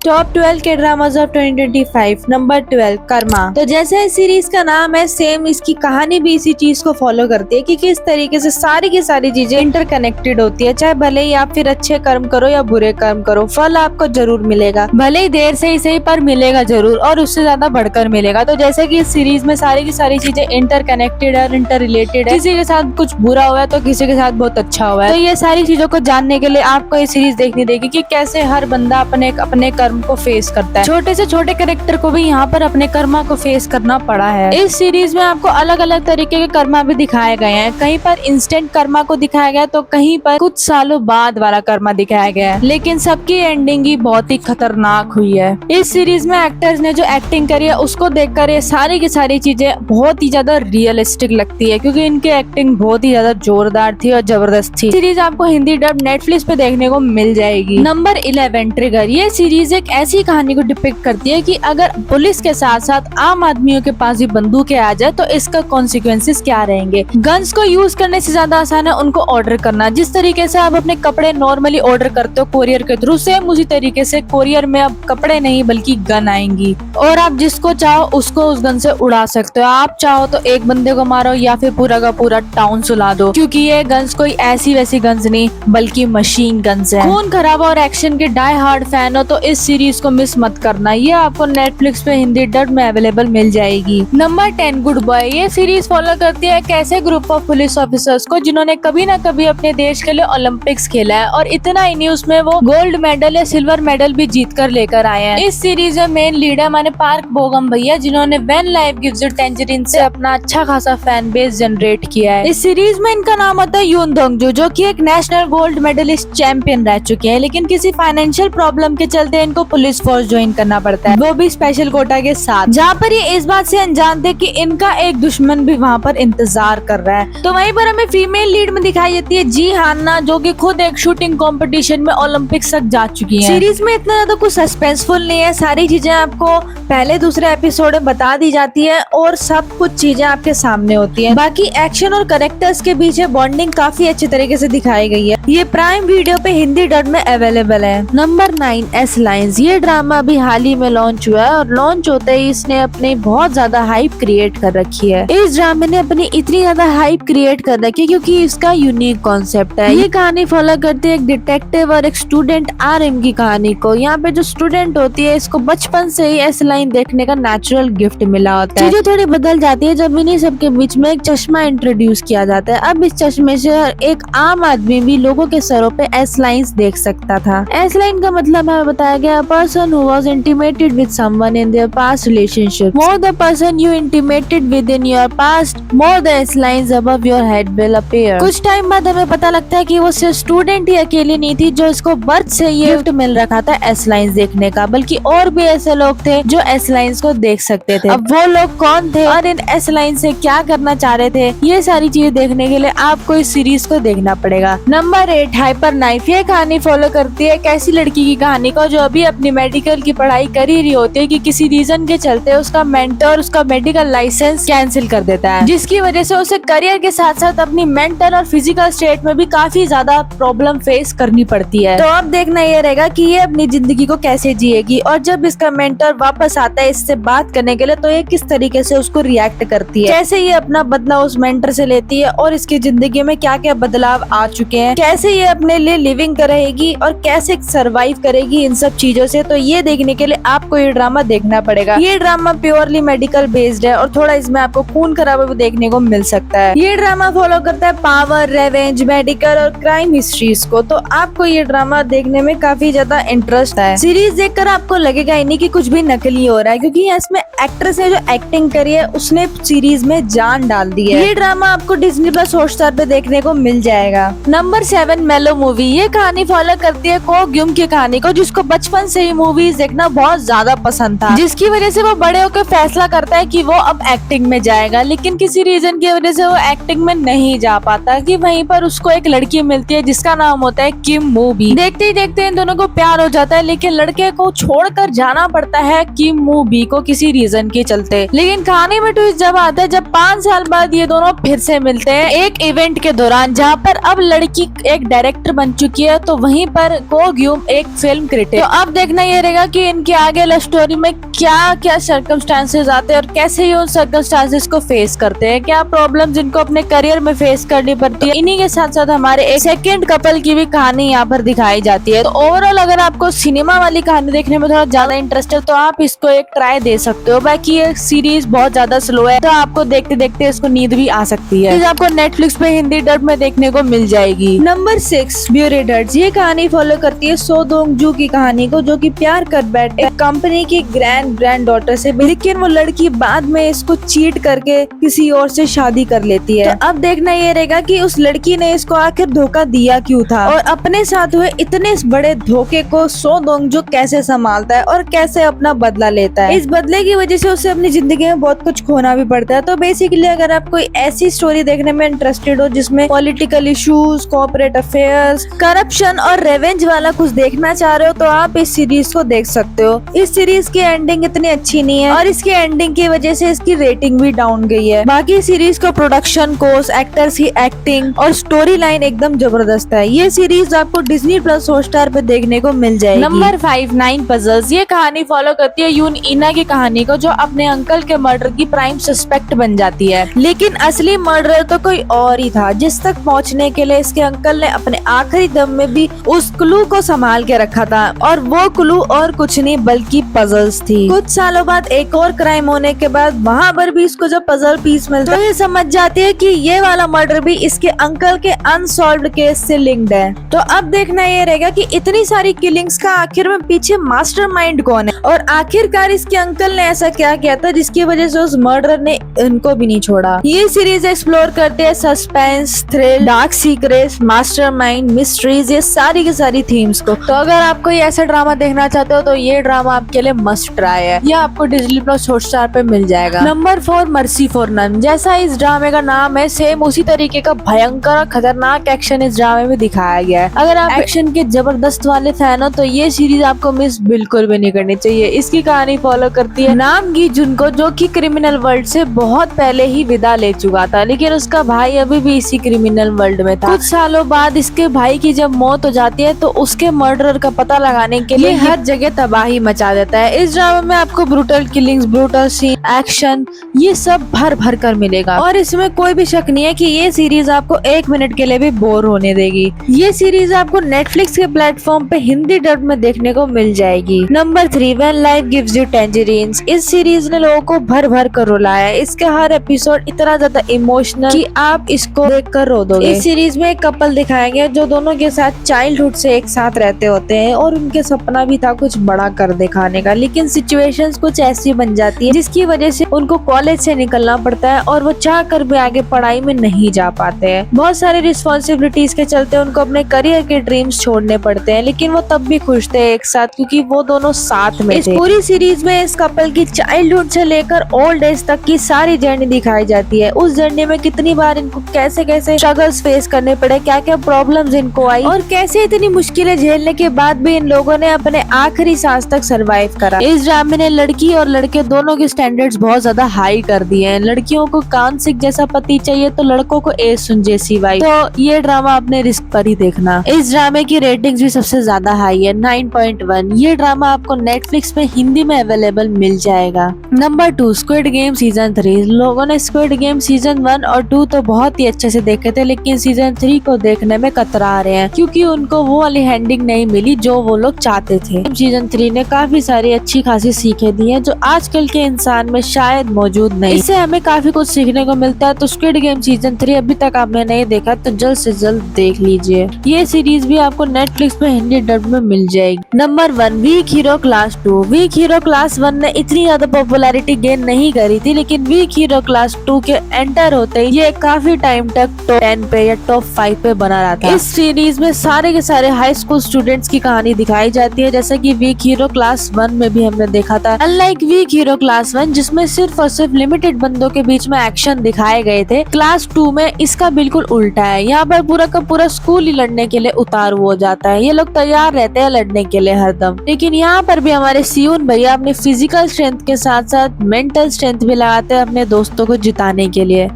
Top 12 के dramas of 2025। Number 12 Karma. तो जैसे इस सीरीज का नाम है, सेम इसकी कहानी भी इसी चीज को फॉलो करती है कि किस तरीके से सारी की सारी चीजें इंटरकनेक्टेड होती है। चाहे भले ही आप फिर अच्छे कर्म करो या बुरे कर्म करो, फल आपको जरूर मिलेगा, भले ही देर से ही सही पर मिलेगा जरूर, और उससे ज्यादा बढ़कर मिलेगा। तो जैसे कि इस सीरीज में सारी की सारी चीजें इंटरकनेक्टेड और इंटर रिलेटेड है। किसी के साथ कुछ बुरा हुआ है तो किसी के साथ बहुत अच्छा हुआ है। तो ये सारी चीजों को जानने के लिए आपको ये सीरीज देखनी देगी कि कैसे हर बंदा अपने कर्म को फेस करता है। छोटे से छोटे कैरेक्टर को भी यहाँ पर अपने कर्मा को फेस करना पड़ा है। इस सीरीज में आपको अलग अलग तरीके के कर्मा भी दिखाए गए हैं। कहीं पर इंस्टेंट कर्मा को दिखाया गया तो कहीं पर कुछ सालों बाद वाला कर्मा दिखाया गया है, लेकिन सबकी एंडिंग ही बहुत ही खतरनाक हुई है। इस सीरीज में एक्टर्स ने जो एक्टिंग करी है उसको देखकर ये सारी की सारी चीजें बहुत ही ज्यादा रियलिस्टिक लगती है, क्योंकि इनकी एक्टिंग बहुत ही ज्यादा जोरदार थी और जबरदस्त थी। सीरीज आपको हिंदी डब नेटफ्लिक्स पे देखने को मिल जाएगी। Number 11 trigger. ये सीरीज एक ऐसी कहानी को डिपिक्ट करती है कि अगर पुलिस के साथ साथ आम आदमियों के पास भी बंदूकें आ जाए तो इसका कॉन्सिक्वेंसेस क्या रहेंगे। गन्स को यूज करने से ज्यादा आसान है उनको ऑर्डर करना। जिस तरीके से आप अपने कपड़े नॉर्मली ऑर्डर करते हो कोरियर के थ्रू, सेम उसी तरीके से कोरियर में अब कपड़े नहीं बल्कि गन आएंगी, और आप जिसको चाहो उसको उस गन से उड़ा सकते हो। आप चाहो तो एक बंदे को मारो या फिर पूरा का पूरा टाउन सुला दो, क्योंकि ये गन्स कोई ऐसी वैसी गन्स नहीं बल्कि मशीन गन्स है। खून खराबा और एक्शन के डाई हार्ड फैन हो तो इस सीरीज को मिस मत करना। ये आपको नेटफ्लिक्स पे हिंदी डब में अवेलेबल मिल जाएगी। Number 10 good boy. ये सीरीज फॉलो करती है एक ऐसे ग्रुप ऑफ पुलिस ऑफिसर्स को जिन्होंने कभी ना कभी अपने देश के लिए ओलंपिक्स खेला है, और इतना ही नहीं उसमें वो गोल्ड मेडल या सिल्वर मेडल भी जीत कर लेकर आए हैं। इस सीरीज में मेन लीडर माने पार्क बोगम भैया, जिन्होंने when life gives you tangerine से अपना अच्छा खासा फैन बेस जनरेट किया है। इस सीरीज में इनका नाम होता है यून दोंगजू, जो कि एक नेशनल गोल्ड मेडलिस्ट चैंपियन रह चुके हैं, लेकिन किसी फाइनेंशियल प्रॉब्लम के चलते इनको पुलिस फोर्स ज्वाइन करना पड़ता है, वो भी स्पेशल कोटा के साथ, जहाँ पर ये इस बात से अनजान थे कि इनका एक दुश्मन भी वहाँ पर इंतजार कर रहा है। तो वहीं पर हमें फीमेल लीड में दिखाई देती है जी हान्ना, जो कि खुद एक शूटिंग कंपटीशन में ओलंपिक्स तक जा चुकी है। सीरीज में इतना ज्यादा कुछ सस्पेंसफुल नहीं है, सारी चीजें आपको पहले दूसरे एपिसोड में बता दी जाती है और सब कुछ चीजें आपके सामने होती है। बाकी एक्शन और कैरेक्टर्स के बीच बॉन्डिंग काफी अच्छी तरीके से दिखाई गई है। ये प्राइम वीडियो पे हिंदी डब में अवेलेबल है। Number 9 S lines. ये ड्रामा अभी हाल ही में लॉन्च हुआ है, और लॉन्च होते ही इसने अपनी बहुत ज्यादा हाइप क्रिएट कर रखी है। इस ड्रामे ने अपनी इतनी ज्यादा हाइप क्रिएट कर रखी है क्योंकि इसका यूनिक कॉन्सेप्ट है। ये कहानी फॉलो करती है एक डिटेक्टिव और एक स्टूडेंट आरएम की कहानी को। यहाँ पे जो स्टूडेंट होती है इसको बचपन से ही एस लाइन देखने का नेचुरल गिफ्ट मिला होता है। चीजें थोड़ी बदल जाती है जब इन्हीं सबके बीच में एक चश्मा इंट्रोड्यूस किया जाता है। अब इस चश्मे से एक आम आदमी भी लोगों के सरों पे एस लाइन्स देख सकता था। एस लाइन का मतलब हमें बताया गया person who was intimated with someone in their past relationship. More the person you intimated with in your past, more the S lines above your head will appear. कुछ time बाद हमें पता लगता है कि वो सिर्फ स्टूडेंट ही अकेली नहीं थी जो इसको बर्थ से ये गिफ्ट मिल रखा था एस लाइन्स देखने का, बल्कि और भी ऐसे लोग थे जो एस लाइन्स को देख सकते थे। अब वो लोग कौन थे और इन एस लाइन से क्या करना चाह रहे थे, ये सारी चीजें देखने के लिए आपको इस सीरीज को देखना पड़ेगा। Number 8 hyper knife. ये कहानी फॉलो करती है एक ऐसी लड़की की कहानी को जो अभी अपनी मेडिकल की पढ़ाई कर ही रही होती है कि किसी रीजन के चलते उसका मेंटर उसका मेडिकल लाइसेंस कैंसिल कर देता है, जिसकी वजह से उसे करियर के साथ साथ अपनी मेंटल और फिजिकल स्टेट में भी काफी ज्यादा प्रॉब्लम फेस करनी पड़ती है। तो अब देखना ये रहेगा कि ये अपनी जिंदगी को कैसे जिएगी, और जब इसका मेंटर वापस आता है इससे बात करने के लिए तो ये किस तरीके से उसको रिएक्ट करती है, कैसे ये अपना बदला उस मेंटर से लेती है और इसकी जिंदगी में क्या क्या बदलाव आ चुके हैं, कैसे ये अपने लिए लिविंग करेगी और कैसे सरवाइव करेगी इन सब चीजों से। तो ये देखने के लिए आपको ये ड्रामा देखना पड़ेगा। ये ड्रामा प्योरली मेडिकल बेस्ड है और थोड़ा इसमें आपको खून खराबा भी देखने को मिल सकता है। ये ड्रामा फॉलो करता है पावर, रेवेंज, मेडिकल और क्राइम हिस्ट्रीज को। तो आपको ये ड्रामा देखने में काफी ज्यादा इंटरेस्ट है। सीरीज देखकर आपको लगेगा ही नहीं कि कुछ भी नकली हो रहा है, क्योंकि इसमें एक्ट्रेस ने जो एक्टिंग करी है उसने सीरीज में जान डाल दी है। ये ड्रामा आपको डिज्नी प्लस हॉटस्टार पे देखने को मिल जाएगा। नंबर 7 मेलो मूवी। ये कहानी फॉलो करती है को ग्यूम की कहानी को, जिसको बचपन से ही मूवीज देखना बहुत ज्यादा पसंद था, जिसकी वजह से वो बड़े होकर फैसला करता है कि वो अब एक्टिंग में जाएगा, लेकिन किसी रीजन की वजह से वो एक्टिंग में नहीं जा पाता। कि वहीं पर उसको एक लड़की मिलती है जिसका नाम होता है किम मूवी। देखते ही देखते इन दोनों को प्यार हो जाता है, लेकिन लड़के को छोड़कर जाना पड़ता है किम मूवी को किसी रीजन के चलते। लेकिन कहानी में ट्विस्ट जब आता है जब 5 साल बाद ये दोनों फिर से मिलते हैं एक इवेंट के दौरान, जहाँ पर अब लड़की एक डायरेक्टर बन चुकी है, तो वहीं पर को ग्यूम एक फिल्म क्रिटिक। तो अब देखना ये रहेगा कि इनके आगे लव स्टोरी में क्या क्या सर्कमस्टांसेस आते हैं और कैसे ये उन सर्कमस्टांसेस को फेस करते हैं, क्या प्रॉब्लम्स इनको अपने करियर में फेस करनी पड़ती है। इन्हीं के साथ साथ हमारे एक सेकंड कपल की भी कहानी यहाँ पर दिखाई जाती है। तो ओवरऑल अगर आपको सिनेमा वाली कहानी देखने में थोड़ा ज्यादा इंटरेस्ट है तो आप इसको एक ट्राई दे सकते हो। बाकी ये सीरीज बहुत ज्यादा स्लो है तो आपको देखते देखते इसको नींद भी आ सकती है। आपको नेटफ्लिक्स पे हिंदी डब में देखने को मिल जाएगी। नंबर 6 ब्यूरेडर्स। ये कहानी फॉलो करती है सो दोंग जू की कहानी को, जो कि प्यार कर बैठे एक कंपनी की ग्रैंड डॉटर से, लेकिन वो लड़की बाद में इसको चीट करके किसी और से शादी कर लेती है। तो अब देखना ये रहेगा कि उस लड़की ने इसको आखिर धोखा दिया क्यों था और अपने साथ हुए इतने बड़े धोखे को सो दोंग जू कैसे संभालता है और कैसे अपना बदला लेता है। इस बदले की वजह से उसे अपनी जिंदगी में बहुत कुछ खोना भी पड़ता है। तो बेसिकली अगर आप कोई ऐसी स्टोरी देखने में इंटरेस्टेड हो जिसमें political issues, corporate affairs, corruption और रेवेंज वाला कुछ देखना चाह रहे हो तो आप इस सीरीज को देख सकते हो। इस सीरीज की एंडिंग इतनी अच्छी नहीं है और इसकी एंडिंग की वजह से इसकी रेटिंग भी डाउन गई है। बाकी सीरीज का प्रोडक्शन कोर्स, एक्टर्स की एक्टिंग और स्टोरी लाइन एकदम जबरदस्त है। ये सीरीज आपको डिज्नी प्लस हॉटस्टार पे देखने को मिल जाएगी। Number 5 9 puzzles. ये कहानी फॉलो करती है यून इना की कहानी को, जो अपने अंकल के मर्डर की प्राइम सस्पेक्ट बन जाती है, लेकिन असली मर्डर तो कोई और ही था, जिस तक पहुंचने के लिए इसके अंकल ने अपने आखिरी दम में भी उस क्लू को संभाल के रखा था और वो क्लू और कुछ नहीं बल्कि पजल्स थी। कुछ सालों बाद एक और क्राइम होने के बाद वहाँ पर भी इसको जब पजल पीस मिलता है तो ये समझ जाती है कि ये वाला मर्डर भी इसके अंकल के अनसॉल्व्ड केस से लिंक्ड है। तो अब देखना ये रहेगा कि इतनी सारी किलिंग्स का आखिर में पीछे मास्टरमाइंड कौन है और आखिरकार इसके अंकल ने ऐसा क्या किया था जिसकी वजह से उस मर्डर ने इनको भी नहीं छोड़ा। ये सीरीज एक्सप्लोर करते हैं suspense, thrill, dark secrets, mastermind, mysteries, ये सारी की सारी थीम्स को। तो अगर आप कोई ऐसा ड्रामा देखना चाहते हो तो ये ड्रामा आपके लिए मस्ट ट्राई है। ये आपको डिज्नी प्लस हॉटस्टार पे मिल जाएगा। Number 4 Mercy for None. जैसा इस ड्रामे का नाम है सेम उसी तरीके का भयंकर खतरनाक एक्शन इस ड्रामे में दिखाया गया है। अगर आप एक्शन के जबरदस्त वाले फैन हो तो ये सीरीज आपको मिस बिल्कुल भी नहीं करनी चाहिए। इसकी कहानी फॉलो करती है नाम गी जुन को, जो कि क्रिमिनल वर्ल्ड से बहुत पहले ही विदा ले चुका था, लेकिन उसका भाई अभी भी इसी क्रिमिनल वर्ल्ड में था। कुछ सालों बाद इसके भाई की जब मौत हो जाती है तो उसके मर्डरर का पता लगाने के लिए हर जगह तबाही मचा देता है। इस ड्रामा में आपको brutal killings, brutal scene, action, ये सब भर भर कर मिलेगा और इसमें कोई भी शक नहीं है कि ये सीरीज आपको 1 मिनट के लिए भी बोर होने देगी। ये सीरीज आपको नेटफ्लिक्स के प्लेटफॉर्म पे हिंदी डब में देखने को मिल जाएगी। Number 3 when life gives you tangerines. इस सीरीज ने लोगों को भर भर कर रुलाया है। इसका हर एपिसोड इतना ज्यादा इमोशनल कि आप इसको देखकर रो दोगे। इस सीरीज में एक कपल दिखाया गया जो दोनों के साथ चाइल्डहुड से एक साथ रहते होते हैं और उनके सपना भी था कुछ बड़ा कर दिखाने का, लेकिन सिचुएशंस कुछ ऐसी बन जाती है जिसकी वजह से उनको कॉलेज से निकलना पड़ता है और वो चाह कर भी आगे पढ़ाई में नहीं जा पाते हैं। बहुत सारी रिस्पॉन्सिबिलिटीज के चलते उनको अपने करियर के ड्रीम्स छोड़ने पड़ते हैं, लेकिन वो तब भी खुश थे एक साथ क्योंकि वो दोनों साथ में थे। इस पूरी सीरीज में इस कपल की चाइल्डहुड से लेकर ओल्ड एज तक की सारी जर्नी दिखाई जाती है। उस जर्नी में कितनी बार इनको कैसे कैसे स्ट्रगल्स फेस करने पड़े, क्या क्या प्रॉब्लम्स इनको आई और कैसे इतनी मुश्किलें झेलने के बाद भी इन लोगों ने अपने आखिरी सांस तक सरवाइव करा। इस ड्रामे ने लड़की और लड़के दोनों के स्टैंडर्ड्स बहुत ज्यादा हाई कर दिए हैं। लड़कियों को कांसिक जैसा पति चाहिए तो लड़कों को एसुन जैसी वाइफ। तो ये ड्रामा अपने रिस्क पर ही देखना। इस ड्रामे की रेटिंग्स भी सबसे ज्यादा हाई है 9.1। ये ड्रामा आपको नेटफ्लिक्स पे हिंदी में अवेलेबल मिल जाएगा। Number 2 squid game season 3। लोगों ने स्क्विड गेम सीजन 1 और 2 तो बहुत ही अच्छे से देखे थे, लेकिन सीजन 3 को देखने में कतरा रहे हैं क्योंकि उनको वो वाली हैंडिंग नहीं मिली जो वो लोग चाहते थे। सीजन 3 ने काफी सारी अच्छी खासी सीखें दी हैं जो आजकल के इंसान में शायद मौजूद नहीं। इससे हमें काफी कुछ सीखने को मिलता है। तो स्क्विड गेम सीजन 3 अभी तक आपने नहीं देखा तो जल्द से जल्द देख लीजिए। ये सीरीज भी आपको नेटफ्लिक्स पे हिंदी डब में मिल जाएगी। Number 1 Weak Hero Class 2। Weak Hero Class 1 ने इतनी ज्यादा पॉपुलैरिटी गेन नहीं करी थी, लेकिन वीक हीरो क्लास 2 के एंटर होते ही ये काफी टाइम तक टॉप 10 पे या टॉप 5 पे बना रहा था। इस सीरीज में सारे के सारे हाई स्कूल स्टूडेंट्स की कहानी दिखाई जाती है, जैसा कि वीक हीरो क्लास 1 में भी हमने देखा था। अनलाइक वीक हीरो क्लास 1 जिसमें सिर्फ और सिर्फ लिमिटेड बंदों के बीच में एक्शन दिखाए गए थे, क्लास 2 में इसका बिल्कुल उल्टा है। यहाँ पर पूरा का पूरा स्कूल ही लड़ने के लिए उतारू हो जाता है। ये लोग तैयार रहते हैं लड़ने के लिए हरदम, लेकिन यहाँ पर भी हमारे सियोन भैया अपनी फिजिकल स्ट्रेंथ के साथ साथ मेंटल स्ट्रेंथ भी लगाते हैं अपने दोस्तों को जिताने के लिए।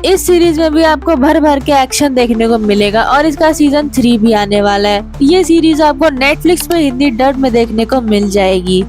इस सीरीज में भी आपको भर भर के एक्शन देखने को मिलेगा और इसका सीजन 3 भी आने वाला है। ये सीरीज आपको नेटफ्लिक्स पे हिंदी डब में देखने को मिल जाएगी।